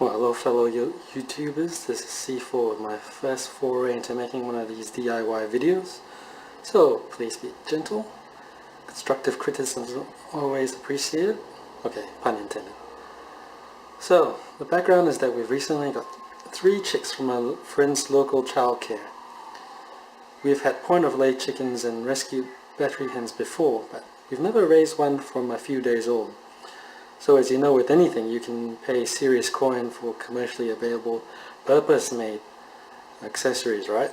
Well, hello fellow YouTubers, this is C4 with my first foray into making one of these DIY videos. So, please be gentle. Constructive criticism is always appreciated. Okay, pun intended. So, the background is that we've recently got 3 chicks from our friend's local childcare. We've had point-of-lay chickens and rescued battery hens before, but we've never raised one from a few days old. So as you know, with anything, you can pay serious coin for commercially available, purpose-made accessories, right?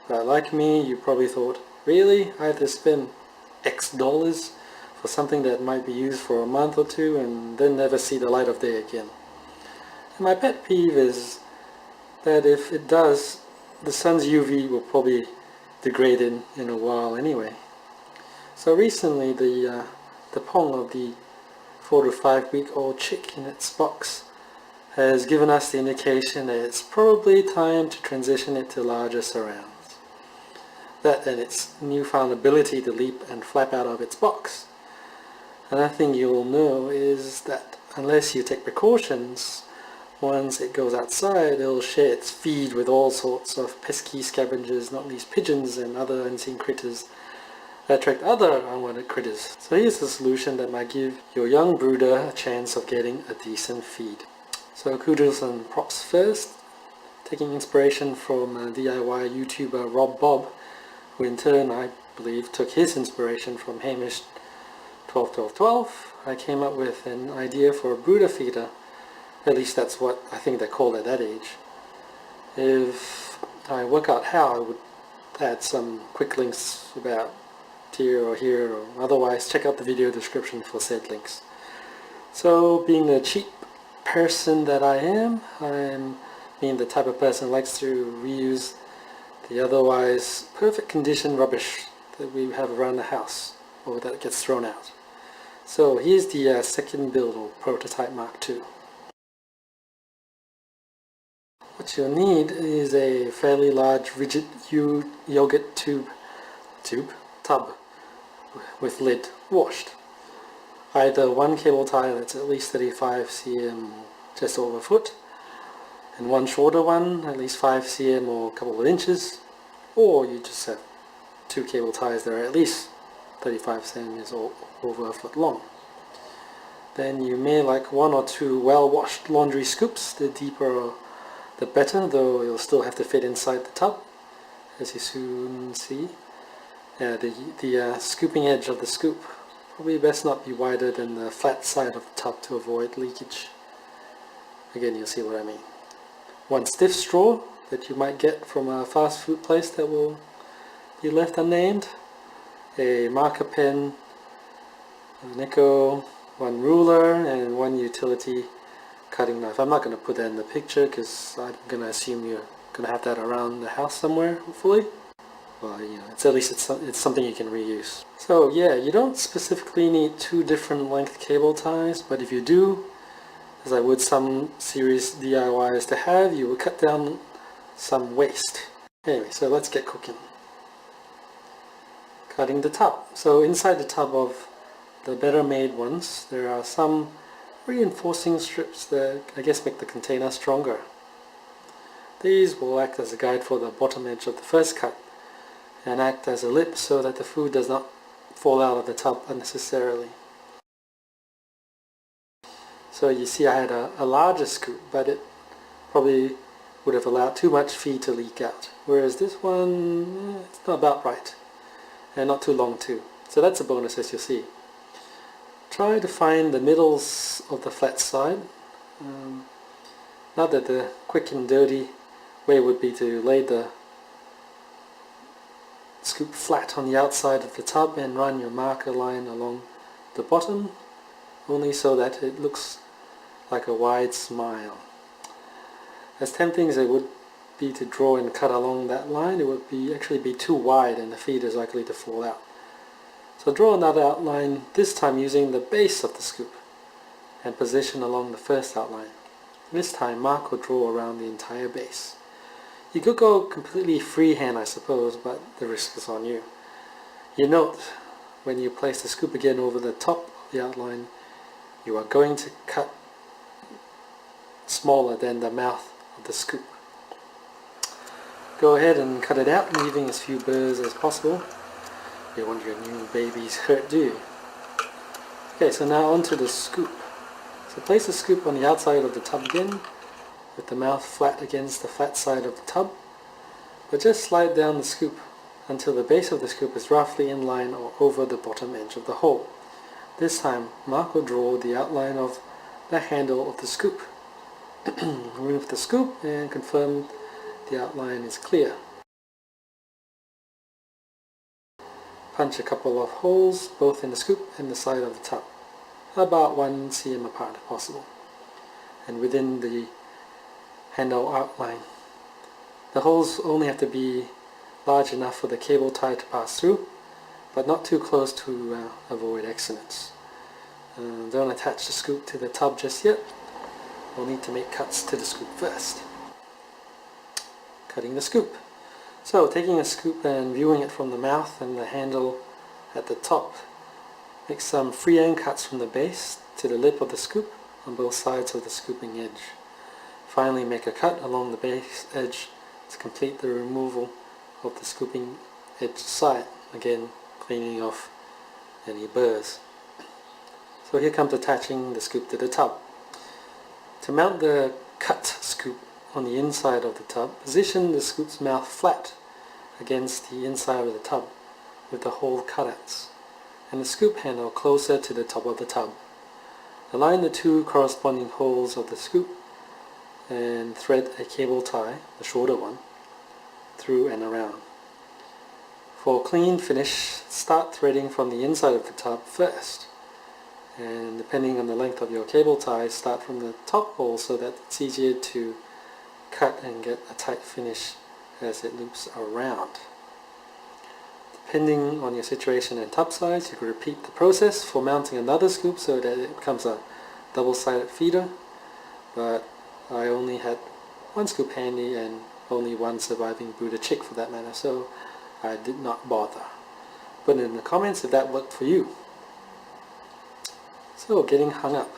But like me, you probably thought, really? I have to spend X dollars for something that might be used for a month or two and then never see the light of day again. And my pet peeve is that if it does, the sun's UV will probably degrade in a while anyway. So recently, the pong of the 4 to 5 week old chick in its box has given us the indication that it's probably time to transition it to larger surrounds. That and its newfound ability to leap and flap out of its box. Another thing you'll know is that unless you take precautions, once it goes outside it'll share its feed with all sorts of pesky scavengers, not least pigeons and other unseen critters that attract other unwanted critters. So here's the solution that might give your young brooder a chance of getting a decent feed. So kudos and props first, taking inspiration from DIY YouTuber Rob Bob, who in turn I believe took his inspiration from Hamish 121212. I came up with an idea for a Brooder Feeder. At least that's what I think they called at that age. If I work out how, I would add some quick links about here or here, or otherwise check out the video description for said links. So being the cheap person that I am, I'm being the type of person who likes to reuse the otherwise perfect condition rubbish that we have around the house or that gets thrown out. So here's the second build or prototype Mark II. What you'll need is a fairly large rigid yogurt tub with lid washed. Either one cable tie that's at least 35 cm, just over a foot, and one shorter one, at least 5 cm or a couple of inches, or you just have 2 cable ties that are at least 35 cm or over a foot long. Then you may like 1 or 2 well-washed laundry scoops. The deeper the better, though you'll still have to fit inside the tub, as you soon see. The scooping edge of the scoop probably best not be wider than the flat side of the tub to avoid leakage. Again, you'll see what I mean. 1 stiff straw that you might get from a fast food place that will be left unnamed, a marker pen, a nickel, 1 ruler, and 1 utility cutting knife. I'm not going to put that in the picture because I'm going to assume you're going to have that around the house somewhere, hopefully. Well, you know, it's something you can reuse. So yeah, you don't specifically need 2 different length cable ties, but if you do, as I would some serious DIYs to have, you will cut down some waste. Anyway, so let's get cooking. Cutting the tub. So inside the tub of the better made ones, there are some reinforcing strips that I guess make the container stronger. These will act as a guide for the bottom edge of the first cut and act as a lip so that the food does not fall out of the tub unnecessarily. So you see I had a larger scoop, but it probably would have allowed too much feed to leak out, whereas this one, it's not about right, and not too long too. So that's a bonus, as you'll see. Try to find the middles of the flat side. Not that the quick and dirty way would be to lay the scoop flat on the outside of the tub and run your marker line along the bottom, only so that it looks like a wide smile. As tempting as it would be to draw and cut along that line, it would actually be too wide and the feed is likely to fall out. So draw another outline, this time using the base of the scoop, and position along the first outline. This time mark or draw around the entire base. You could go completely freehand, I suppose, but the risk is on you. You note, when you place the scoop again over the top of the outline, you are going to cut smaller than the mouth of the scoop. Go ahead and cut it out, leaving as few burrs as possible. You don't want your new babies hurt, do you? Okay, so now onto the scoop. So place the scoop on the outside of the tub again, with the mouth flat against the flat side of the tub. But just slide down the scoop until the base of the scoop is roughly in line or over the bottom edge of the hole. This time, mark or draw the outline of the handle of the scoop. Remove the scoop and confirm the outline is clear. Punch a couple of holes both in the scoop and the side of the tub, about 1 cm apart if possible, and within the handle outline. The holes only have to be large enough for the cable tie to pass through, but not too close to avoid accidents. Don't attach the scoop to the tub just yet. We'll need to make cuts to the scoop first. Cutting the scoop. So taking a scoop and viewing it from the mouth and the handle at the top, make some freehand cuts from the base to the lip of the scoop on both sides of the scooping edge. Finally make a cut along the base edge to complete the removal of the scooping edge side, again cleaning off any burrs. So here comes attaching the scoop to the tub. To mount the cut scoop on the inside of the tub, position the scoop's mouth flat against the inside of the tub with the hole cutouts, and the scoop handle closer to the top of the tub. Align the two corresponding holes of the scoop and thread a cable tie, the shorter one, through and around. For a clean finish, start threading from the inside of the tub first, and depending on the length of your cable tie, start from the top hole so that it's easier to cut and get a tight finish as it loops around. Depending on your situation and tub size, you can repeat the process for mounting another scoop so that it becomes a double-sided feeder, but I only had one scoop handy and only one surviving brooder chick for that matter, so I did not bother. Put in the comments if that worked for you. So, getting hung up.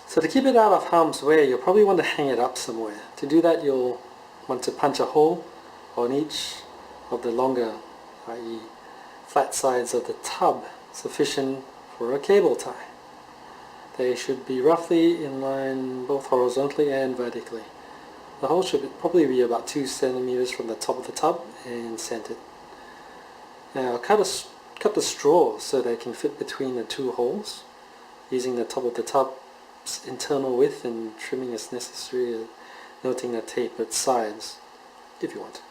So to keep it out of harm's way, you'll probably want to hang it up somewhere. To do that, you'll want to punch a hole on each of the longer, i.e. flat sides of the tub, sufficient for a cable tie. They should be roughly in line both horizontally and vertically. The hole should probably be about 2 centimeters from the top of the tub and centered. Now cut the straw so they can fit between the two holes, using the top of the tub's internal width and trimming as necessary, noting the tapered sides if you want.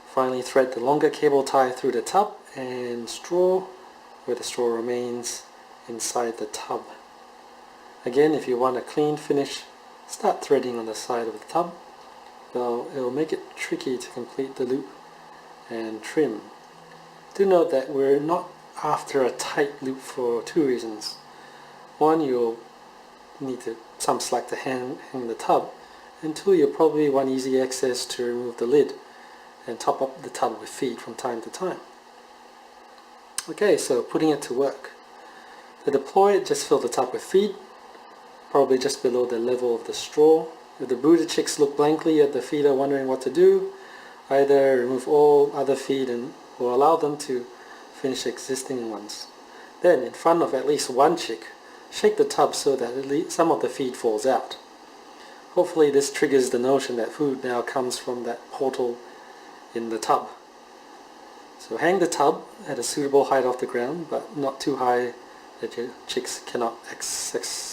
Finally, thread the longer cable tie through the tub and straw where the straw remains inside the tub. Again, if you want a clean finish, start threading on the side of the tub, though it will make it tricky to complete the loop and trim. Do note that we're not after a tight loop for two reasons. One, you'll need some slack to hang the tub, and two, you'll probably want easy access to remove the lid and top up the tub with feed from time to time. Okay, so putting it to work. To deploy it, just fill the tub with feed, probably just below the level of the straw. If the brooder chicks look blankly at the feeder wondering what to do, either remove all other feed or allow them to finish existing ones. Then, in front of at least one chick, shake the tub so that at least some of the feed falls out. Hopefully this triggers the notion that food now comes from that portal in the tub. So hang the tub at a suitable height off the ground, but not too high that your chicks cannot access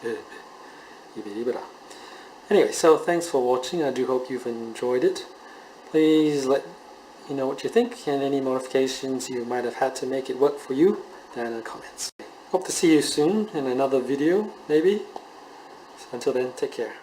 it. Anyway, so thanks for watching. I do hope you've enjoyed it. Please let me know what you think and any modifications you might have had to make it work for you down in the comments. Hope to see you soon in another video, maybe. So until then, take care.